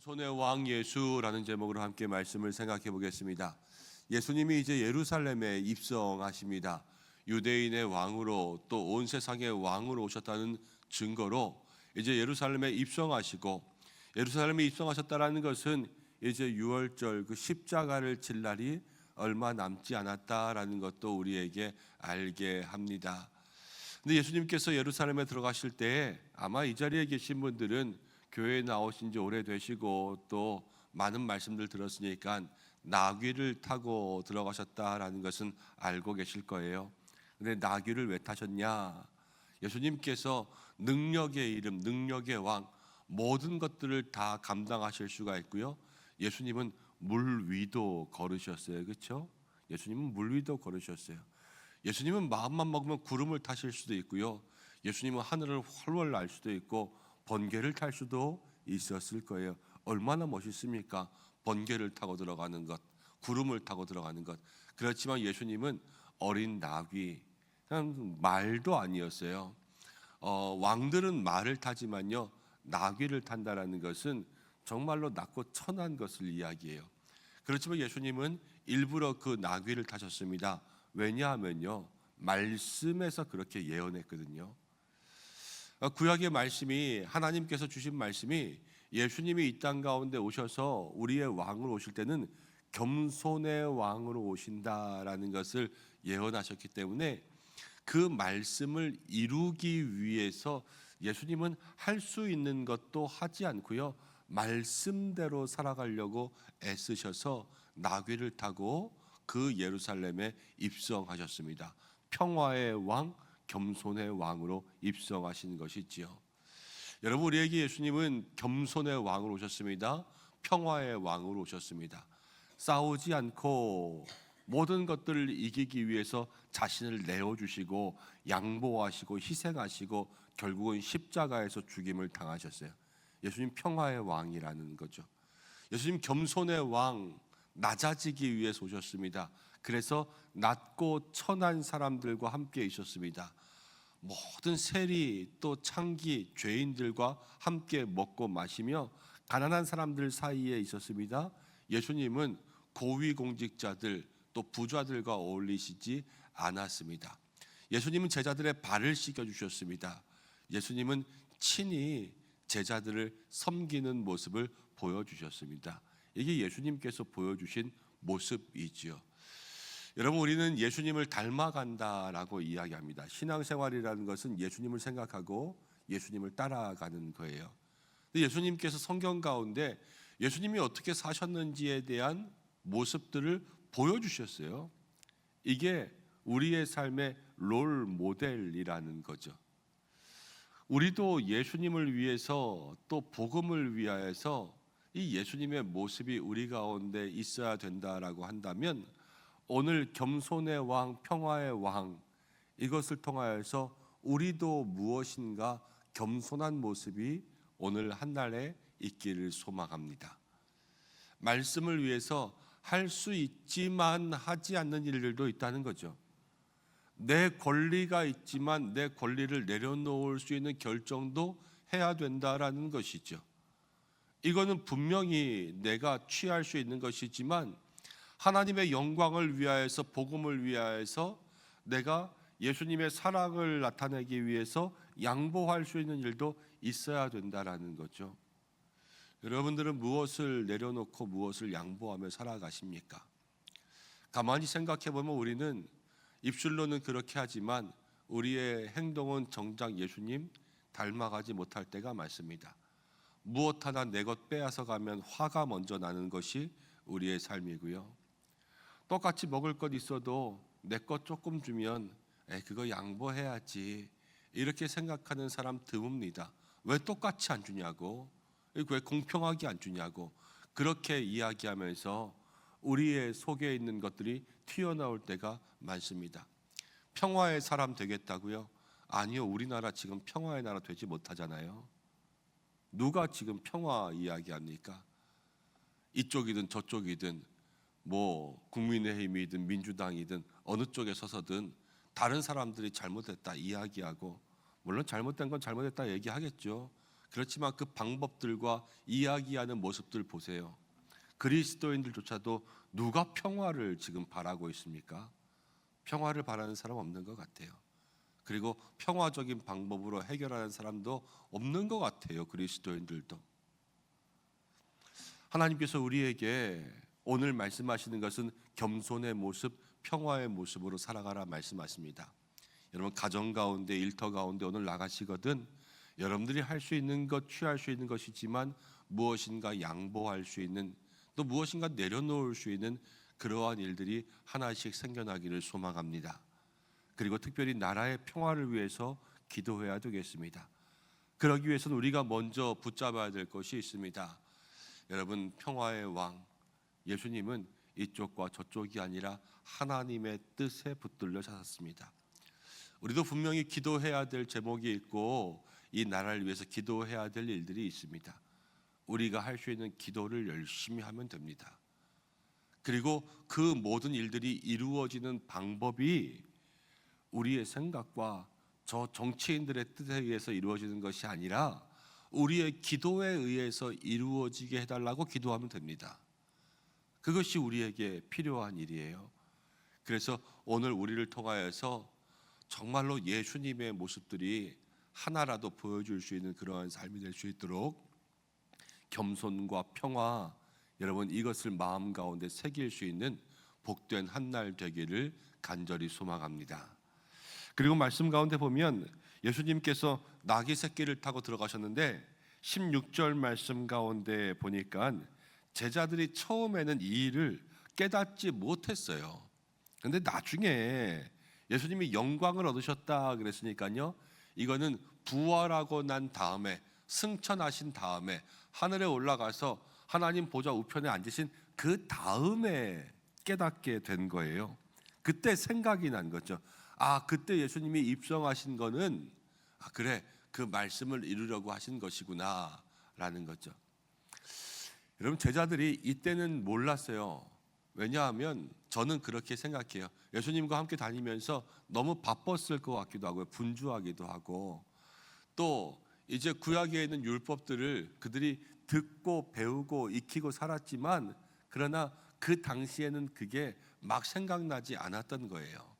겸손의 왕 예수라는 제목으로 함께 말씀을 생각해 보겠습니다. 예수님이 이제 예루살렘에 입성하십니다. 유대인의 왕으로 또 온 세상의 왕으로 오셨다는 증거로 이제 예루살렘에 입성하시고, 예루살렘에 입성하셨다라는 것은 이제 유월절 그 십자가를 질 날이 얼마 남지 않았다라는 것도 우리에게 알게 합니다. 근데 예수님께서 예루살렘에 들어가실 때 아마 이 자리에 계신 분들은 교회에 나오신 지 오래되시고 또 많은 말씀들 들었으니까 나귀를 타고 들어가셨다라는 것은 알고 계실 거예요. 근데 나귀를 왜 타셨냐? 예수님께서 능력의 이름, 능력의 왕, 모든 것들을 다 감당하실 수가 있고요. 예수님은 물 위도 걸으셨어요. 그렇죠? 예수님은 물 위도 걸으셨어요. 예수님은 마음만 먹으면 구름을 타실 수도 있고요. 예수님은 하늘을 훨훨 날 수도 있고 번개를 탈 수도 있었을 거예요. 얼마나 멋있습니까? 번개를 타고 들어가는 것, 구름을 타고 들어가는 것. 그렇지만 예수님은 어린 나귀, 그냥 말도 아니었어요. 왕들은 말을 타지만요, 나귀를 탄다라는 것은 정말로 낮고 천한 것을 이야기해요. 그렇지만 예수님은 일부러 그 나귀를 타셨습니다. 왜냐하면요, 말씀에서 그렇게 예언했거든요. 구약의 말씀이, 하나님께서 주신 말씀이 예수님이 이 땅 가운데 오셔서 우리의 왕으로 오실 때는 겸손의 왕으로 오신다라는 것을 예언하셨기 때문에 그 말씀을 이루기 위해서 예수님은 할 수 있는 것도 하지 않고요, 말씀대로 살아가려고 애쓰셔서 나귀를 타고 그 예루살렘에 입성하셨습니다. 평화의 왕, 겸손의 왕으로 입성하신 것이지요. 여러분, 우리에게 예수님은 겸손의 왕으로 오셨습니다. 평화의 왕으로 오셨습니다. 싸우지 않고 모든 것들을 이기기 위해서 자신을 내어주시고 양보하시고 희생하시고 결국은 십자가에서 죽임을 당하셨어요. 예수님 평화의 왕이라는 거죠. 예수님 겸손의 왕, 낮아지기 위해서 오셨습니다. 그래서 낮고 천한 사람들과 함께 있었습니다. 모든 세리 또 창기 죄인들과 함께 먹고 마시며 가난한 사람들 사이에 있었습니다. 예수님은 고위공직자들 또 부자들과 어울리시지 않았습니다. 예수님은 제자들의 발을 씻겨 주셨습니다. 예수님은 친히 제자들을 섬기는 모습을 보여주셨습니다. 이게 예수님께서 보여주신 모습이지요. 여러분, 우리는 예수님을 닮아간다라고 이야기합니다. 신앙생활이라는 것은 예수님을 생각하고 예수님을 따라가는 거예요. 근데 예수님께서 성경 가운데 예수님이 어떻게 사셨는지에 대한 모습들을 보여주셨어요. 이게 우리의 삶의 롤 모델이라는 거죠. 우리도 예수님을 위해서 또 복음을 위하여서 이 예수님의 모습이 우리 가운데 있어야 된다라고 한다면 오늘 겸손의 왕, 평화의 왕, 이것을 통하여서 우리도 무엇인가 겸손한 모습이 오늘 한날에 있기를 소망합니다. 말씀을 위해서 할 수 있지만 하지 않는 일들도 있다는 거죠. 내 권리가 있지만 내 권리를 내려놓을 수 있는 결정도 해야 된다라는 것이죠. 이거는 분명히 내가 취할 수 있는 것이지만 하나님의 영광을 위하여서, 복음을 위하여서 내가 예수님의 사랑을 나타내기 위해서 양보할 수 있는 일도 있어야 된다라는 거죠. 여러분들은 무엇을 내려놓고 무엇을 양보하며 살아가십니까? 가만히 생각해 보면 우리는 입술로는 그렇게 하지만 우리의 행동은 정작 예수님 닮아가지 못할 때가 많습니다. 무엇 하나 내 것 빼앗아 가면 화가 먼저 나는 것이 우리의 삶이고요. 똑같이 먹을 것 있어도 내 것 조금 주면 그거 양보해야지, 이렇게 생각하는 사람 드뭅니다. 왜 똑같이 안 주냐고, 왜 공평하게 안 주냐고, 그렇게 이야기하면서 우리의 속에 있는 것들이 튀어나올 때가 많습니다. 평화의 사람 되겠다고요? 아니요, 우리나라 지금 평화의 나라 되지 못하잖아요. 누가 지금 평화 이야기합니까? 이쪽이든 저쪽이든 뭐 국민의힘이든 민주당이든 어느 쪽에 서서든 다른 사람들이 잘못했다 이야기하고, 물론 잘못된 건 잘못했다 얘기하겠죠. 그렇지만 그 방법들과 이야기하는 모습들 보세요. 그리스도인들조차도 누가 평화를 지금 바라고 있습니까? 평화를 바라는 사람 없는 것 같아요. 그리고 평화적인 방법으로 해결하는 사람도 없는 것 같아요. 그리스도인들도. 하나님께서 우리에게 오늘 말씀하시는 것은 겸손의 모습, 평화의 모습으로 살아가라 말씀하십니다. 여러분 가정 가운데, 일터 가운데 오늘 나가시거든 여러분들이 할 수 있는 것, 취할 수 있는 것이지만 무엇인가 양보할 수 있는, 또 무엇인가 내려놓을 수 있는 그러한 일들이 하나씩 생겨나기를 소망합니다. 그리고 특별히 나라의 평화를 위해서 기도해야 되겠습니다. 그러기 위해서는 우리가 먼저 붙잡아야 될 것이 있습니다. 여러분, 평화의 왕 예수님은 이쪽과 저쪽이 아니라 하나님의 뜻에 붙들려 사셨습니다. 우리도 분명히 기도해야 될 제목이 있고 이 나라를 위해서 기도해야 될 일들이 있습니다. 우리가 할 수 있는 기도를 열심히 하면 됩니다. 그리고 그 모든 일들이 이루어지는 방법이 우리의 생각과 저 정치인들의 뜻에 의해서 이루어지는 것이 아니라 우리의 기도에 의해서 이루어지게 해달라고 기도하면 됩니다. 그것이 우리에게 필요한 일이에요. 그래서 오늘 우리를 통하여서 정말로 예수님의 모습들이 하나라도 보여줄 수 있는 그러한 삶이 될 수 있도록 겸손과 평화, 여러분 이것을 마음 가운데 새길 수 있는 복된 한 날 되기를 간절히 소망합니다. 그리고 말씀 가운데 보면 예수님께서 나귀 새끼를 타고 들어가셨는데 16절 말씀 가운데 보니까 제자들이 처음에는 이 일을 깨닫지 못했어요. 그런데 나중에 예수님이 영광을 얻으셨다 그랬으니까요, 이거는 부활하고 난 다음에, 승천하신 다음에 하늘에 올라가서 하나님 보좌 우편에 앉으신 그 다음에 깨닫게 된 거예요. 그때 생각이 난 거죠. 아, 그때 예수님이 입성하신 거는 그래, 그 말씀을 이루려고 하신 것이구나 라는 거죠. 여러분, 제자들이 이때는 몰랐어요. 왜냐하면 저는 그렇게 생각해요. 예수님과 함께 다니면서 너무 바빴을 것 같기도 하고요, 분주하기도 하고, 또 이제 구약에 있는 율법들을 그들이 듣고 배우고 익히고 살았지만 그러나 그 당시에는 그게 막 생각나지 않았던 거예요.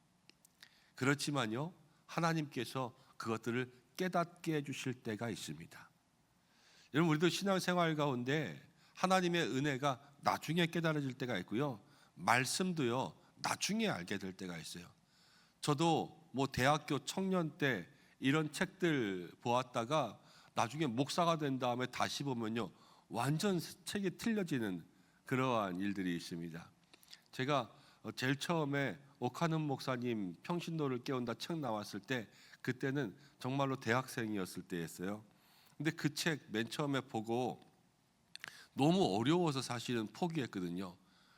그렇지만요, 하나님께서 그것들을 깨닫게 해주실 때가 있습니다. 여러분, 우리도 신앙생활 가운데 하나님의 은혜가 나중에 깨달아질 때가 있고요, 말씀도요 나중에 알게 될 때가 있어요. 저도 뭐 대학교 청년 때 이런 책들 보았다가 나중에 목사가 된 다음에 다시 보면요 완전 책이 틀려지는 그러한 일들이 있습니다. 제가 제일 처음에 오카는 목사님 평신도를 깨운다 책 나왔을 때, 그때는 정말로 대학생이었을 때였어요. 근데 그 책 맨 처음에 보고 너무 어려워서 사실은 포기했거든요.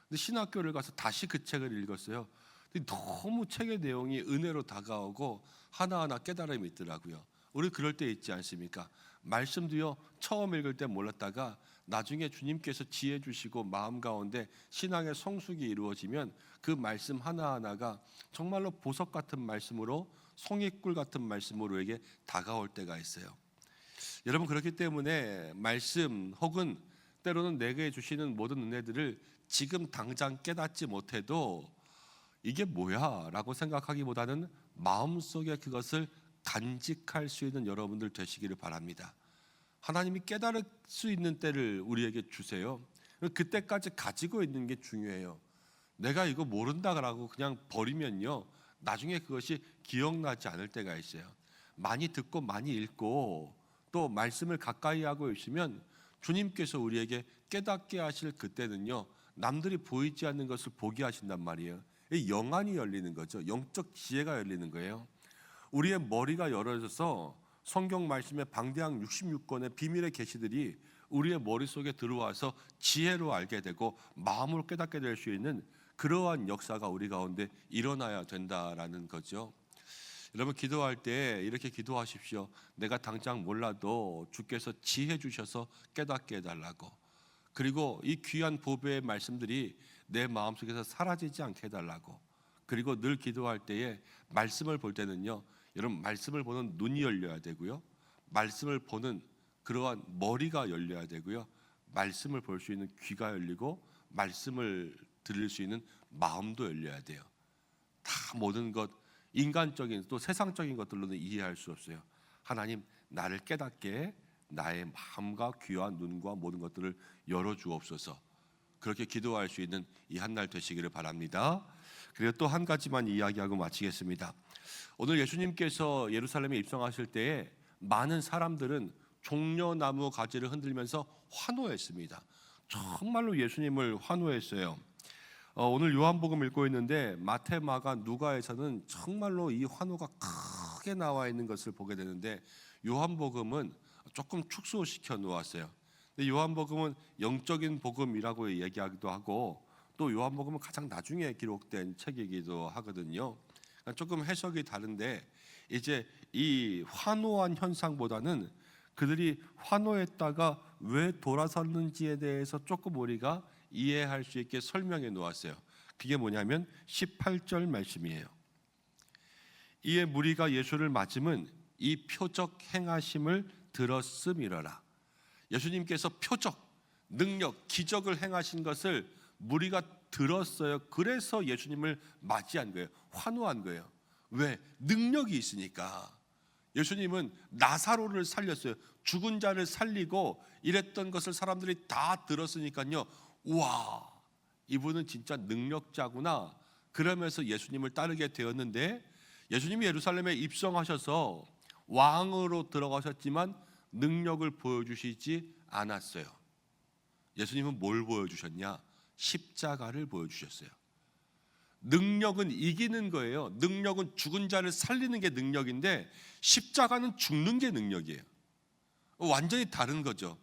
근데 신학교를 가서 다시 그 책을 읽었어요. 근데 너무 책의 내용이 은혜로 다가오고 하나하나 깨달음이 있더라고요. 우리 그럴 때 있지 않습니까? 말씀도요 처음 읽을 때 몰랐다가 나중에 주님께서 지혜 주시고 마음 가운데 신앙의 성숙이 이루어지면 그 말씀 하나하나가 정말로 보석 같은 말씀으로, 송이꿀 같은 말씀으로에게 다가올 때가 있어요. 여러분, 그렇기 때문에 말씀 혹은 때로는 내게 주시는 모든 은혜들을 지금 당장 깨닫지 못해도 이게 뭐야 라고 생각하기보다는 마음속에 그것을 간직할 수 있는 여러분들 되시기를 바랍니다. 하나님이 깨달을 수 있는 때를 우리에게 주세요. 그때까지 가지고 있는 게 중요해요. 내가 이거 모른다라고 그냥 버리면요 나중에 그것이 기억나지 않을 때가 있어요. 많이 듣고 많이 읽고 또 말씀을 가까이 하고 있으면 주님께서 우리에게 깨닫게 하실 그때는요 남들이 보이지 않는 것을 보게 하신단 말이에요. 영안이 열리는 거죠. 영적 지혜가 열리는 거예요. 우리의 머리가 열어져서 성경 말씀의 방대한 66권의 비밀의 계시들이 우리의 머릿속에 들어와서 지혜로 알게 되고 마음으로 깨닫게 될 수 있는 그러한 역사가 우리 가운데 일어나야 된다라는 거죠. 여러분, 기도할 때 이렇게 기도하십시오. 내가 당장 몰라도 주께서 지혜 주셔서 깨닫게 해달라고. 그리고 이 귀한 보배의 말씀들이 내 마음속에서 사라지지 않게 해달라고. 그리고 늘 기도할 때에 말씀을 볼 때는요, 여러분 말씀을 보는 눈이 열려야 되고요, 말씀을 보는 그러한 머리가 열려야 되고요. 말씀을 볼 수 있는 귀가 열리고 말씀을 들을 수 있는 마음도 열려야 돼요. 다 모든 것 인간적인 또 세상적인 것들로는 이해할 수 없어요. 하나님, 나를 깨닫게 나의 마음과 귀와 눈과 모든 것들을 열어 주옵소서. 그렇게 기도할 수 있는 이 한 날 되시기를 바랍니다. 그리고 또 한 가지만 이야기하고 마치겠습니다. 오늘 예수님께서 예루살렘에 입성하실 때에 많은 사람들은 종려나무 가지를 흔들면서 환호했습니다. 정말로 예수님을 환호했어요. 오늘 요한복음 읽고 있는데 마태, 마가, 누가에서는 정말로 이 환호가 크게 나와 있는 것을 보게 되는데 요한복음은 조금 축소시켜 놓았어요. 근데 요한복음은 영적인 복음이라고 얘기하기도 하고 또 요한복음은 가장 나중에 기록된 책이기도 하거든요. 그러니까 조금 해석이 다른데 이제 이 환호한 현상보다는 그들이 환호했다가 왜 돌아섰는지에 대해서 조금 우리가 이해할 수 있게 설명해 놓았어요. 그게 뭐냐면 18절 말씀이에요. 이에 무리가 예수를 맞으면 이 표적 행하심을 들었음이러라. 예수님께서 표적, 능력, 기적을 행하신 것을 무리가 들었어요. 그래서 예수님을 맞이한 거예요. 환호한 거예요. 왜? 능력이 있으니까. 예수님은 나사로를 살렸어요. 죽은 자를 살리고 이랬던 것을 사람들이 다 들었으니까요. 우와, 이분은 진짜 능력자구나. 그러면서 예수님을 따르게 되었는데 예수님이 예루살렘에 입성하셔서 왕으로 들어가셨지만 능력을 보여주시지 않았어요. 예수님은 뭘 보여주셨냐? 십자가를 보여주셨어요. 능력은 이기는 거예요. 능력은 죽은 자를 살리는 게 능력인데 십자가는 죽는 게 능력이에요. 완전히 다른 거죠.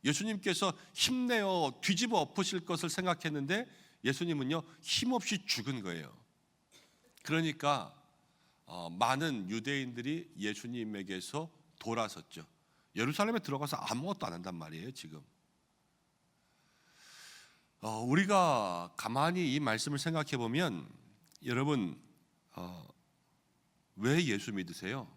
예수님께서 힘내어 뒤집어 엎으실 것을 생각했는데 예수님은요 힘없이 죽은 거예요. 그러니까 많은 유대인들이 예수님에게서 돌아섰죠. 예루살렘에 들어가서 아무것도 안 한단 말이에요. 지금 우리가 가만히 이 말씀을 생각해 보면 여러분 왜 예수 믿으세요?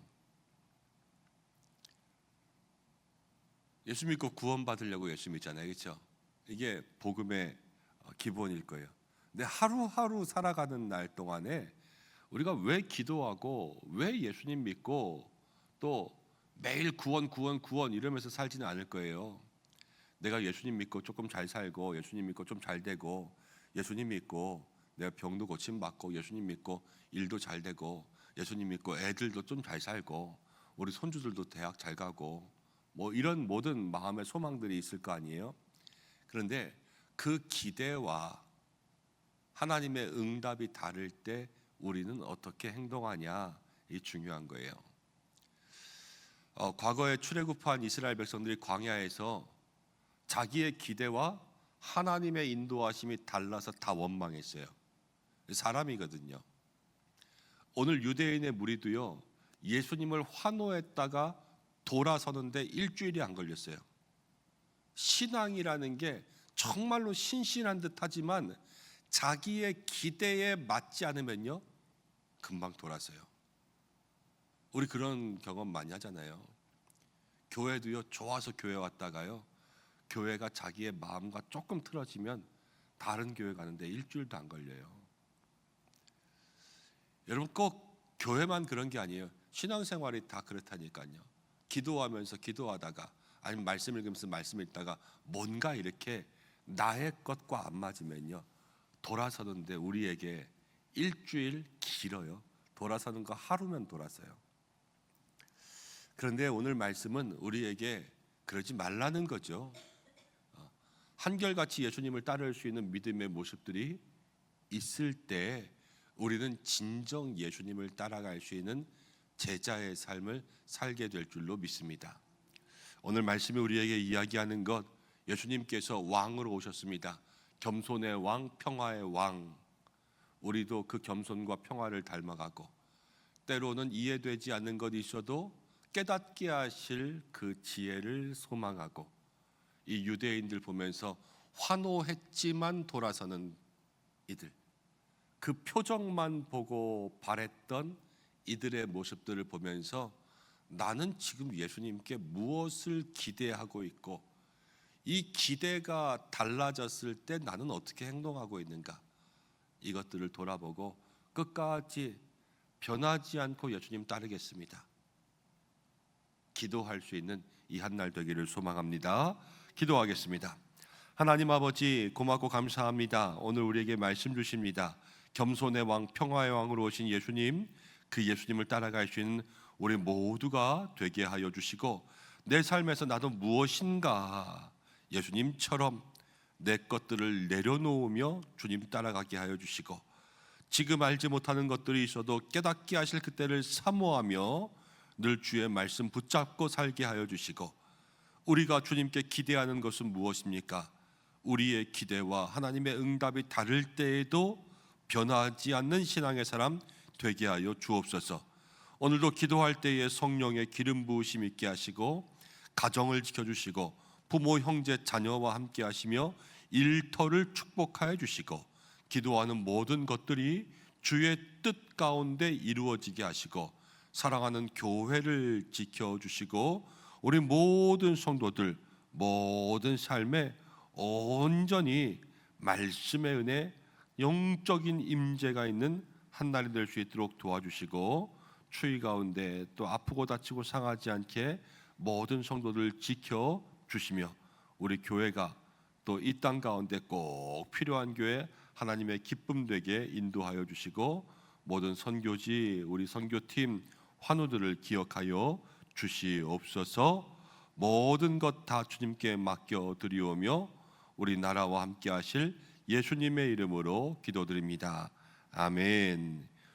예수 믿고 구원받으려고 예수 믿잖아요. 그렇죠? 이게 복음의 기본일 거예요. 근데 하루하루 살아가는 날 동안에 우리가 왜 기도하고 왜 예수님 믿고 또 매일 구원 구원 구원 이러면서 살지는 않을 거예요. 내가 예수님 믿고 조금 잘 살고 예수님 믿고 좀 잘 되고 예수님 믿고 내가 병도 고침 받고 예수님 믿고 일도 잘 되고 예수님 믿고 애들도 좀 잘 살고 우리 손주들도 대학 잘 가고 뭐 이런 모든 마음의 소망들이 있을 거 아니에요. 그런데 그 기대와 하나님의 응답이 다를 때 우리는 어떻게 행동하냐 이 중요한 거예요. 과거에 출애굽한 이스라엘 백성들이 광야에서 자기의 기대와 하나님의 인도하심이 달라서 다 원망했어요. 사람이거든요. 오늘 유대인의 무리도요 예수님을 환호했다가 돌아서는데 일주일이 안 걸렸어요. 신앙이라는 게 정말로 신실한 듯 하지만 자기의 기대에 맞지 않으면요 금방 돌아서요. 우리 그런 경험 많이 하잖아요. 교회도요 좋아서 교회 왔다가요 교회가 자기의 마음과 조금 틀어지면 다른 교회 가는데 일주일도 안 걸려요. 여러분 꼭 교회만 그런 게 아니에요. 신앙생활이 다 그렇다니까요. 기도하다가 아니면 말씀 읽으면서 말씀 읽다가 뭔가 이렇게 나의 것과 안 맞으면요 돌아서는데 우리에게 일주일 길어요. 돌아서는 거 하루면 돌아서요. 그런데 오늘 말씀은 우리에게 그러지 말라는 거죠. 한결같이 예수님을 따를 수 있는 믿음의 모습들이 있을 때 우리는 진정 예수님을 따라갈 수 있는 제자의 삶을 살게 될 줄로 믿습니다. 오늘 말씀이 우리에게 이야기하는 것 예수님께서 왕으로 오셨습니다. 겸손의 왕, 평화의 왕. 우리도 그 겸손과 평화를 닮아가고 때로는 이해되지 않는 것이 있어도 깨닫게 하실 그 지혜를 소망하고 이 유대인들 보면서 환호했지만 돌아서는 이들 그 표정만 보고 바랬던 이들의 모습들을 보면서 나는 지금 예수님께 무엇을 기대하고 있고 이 기대가 달라졌을 때 나는 어떻게 행동하고 있는가, 이것들을 돌아보고 끝까지 변하지 않고 예수님 따르겠습니다. 기도할 수 있는 이 한날 되기를 소망합니다. 기도하겠습니다. 하나님 아버지, 고맙고 감사합니다. 오늘 우리에게 말씀 주십니다. 겸손의 왕, 평화의 왕으로 오신 예수님, 그 예수님을 따라갈 수 있는 우리 모두가 되게 하여 주시고, 내 삶에서 나도 무엇인가 예수님처럼 내 것들을 내려놓으며 주님 따라가게 하여 주시고, 지금 알지 못하는 것들이 있어도 깨닫게 하실 그때를 사모하며 늘 주의 말씀 붙잡고 살게 하여 주시고, 우리가 주님께 기대하는 것은 무엇입니까? 우리의 기대와 하나님의 응답이 다를 때에도 변하지 않는 신앙의 사람 되게 하여 주옵소서. 오늘도 기도할 때에 성령의 기름 부으심 있게 하시고, 가정을 지켜주시고, 부모 형제 자녀와 함께 하시며 일터를 축복하여 주시고, 기도하는 모든 것들이 주의 뜻 가운데 이루어지게 하시고, 사랑하는 교회를 지켜주시고, 우리 모든 성도들 모든 삶에 온전히 말씀의 은혜, 영적인 임재가 있는 한 날이 될 수 있도록 도와주시고, 추위 가운데 또 아프고 다치고 상하지 않게 모든 성도들 지켜주시며, 우리 교회가 또 이 땅 가운데 꼭 필요한 교회, 하나님의 기쁨 되게 인도하여 주시고, 모든 선교지 우리 선교팀 환우들을 기억하여 주시옵소서. 모든 것 다 주님께 맡겨 드리오며 우리 나라와 함께 하실 예수님의 이름으로 기도드립니다. 아멘.